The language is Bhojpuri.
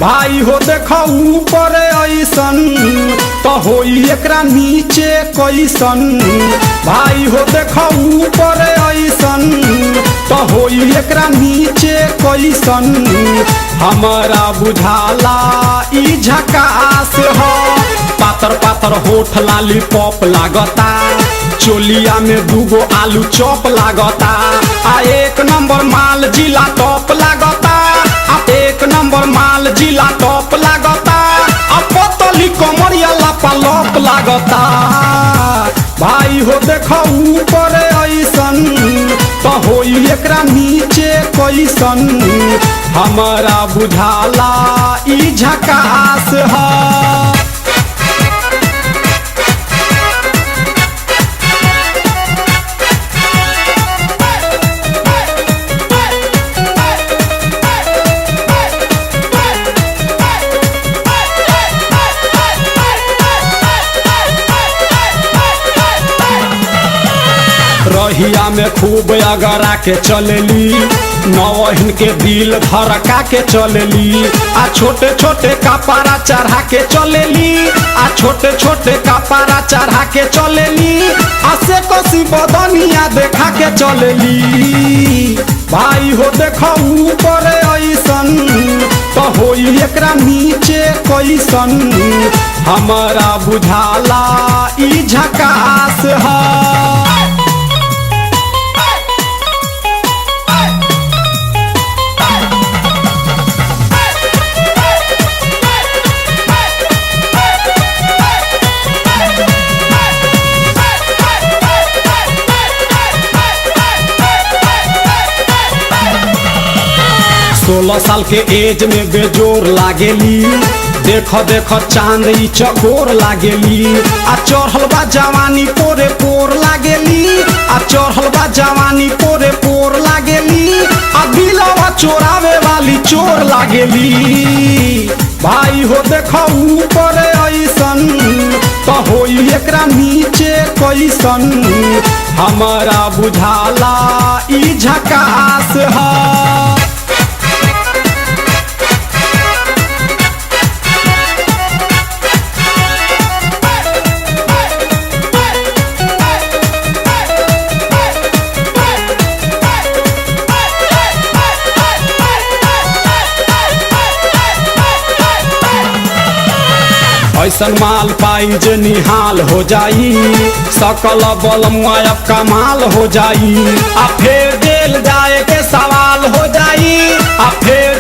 भाई हो देखो ऊपर ऐसन तो होई एकरा नीचे कैसन। भाई हो देखो ऊपर ऐसन तो होई एकरा नीचे कैसन। हमारा बुझाला ई झकास हो। पातर पातर होठ लाली पॉप लागता, चोलिया में दूगो आलू चॉप लागता। आ एक नंबर माल जिला टॉप लागता, आ एक नंबर माल जिला टॉप लागता। आ पतली कमरिया लापालॉप लागता। भाई हो देखो ऊपर ऐसन तो होई एकरा नीचे कैसन। हमारा बुझाला ई झकास है। रहिया में खूब अगरा के चलेली, नौहिन के दिल धड़का के चलेली। आ छोटे छोटे कपड़ा चढ़ा के चलेली, आ छोटे छोटे कपड़ा चढ़ा के चलेली। आ से कसी बदनिया देखा के चलेली। भाई हो देखो ऊपर ऐसन तो होई एकरा नीचे कैसन। हमारा बुझाला ई झकास है। सोलह साल के एज में बेजोर लागेली, देखो देखो चांद ई चकोर लागेली। आ चढ़ल बा जवानी पोरे पोर लागेली, आ चढ़ल बा जवानी पोरे पोर लागेली। आ दिलवा चोरावे वाली चोर लागेली। भाई हो देखो ऊपर ऐसन तो होई एकरा नीचे कैसन। हमारा बुझाला ई झकास है। ऐसन माल पाई जे निहाल हो जाई, सकल बलम अब कमाल हो जाई। आ फेर जेल जाए के सवाल हो जाई, आ फेर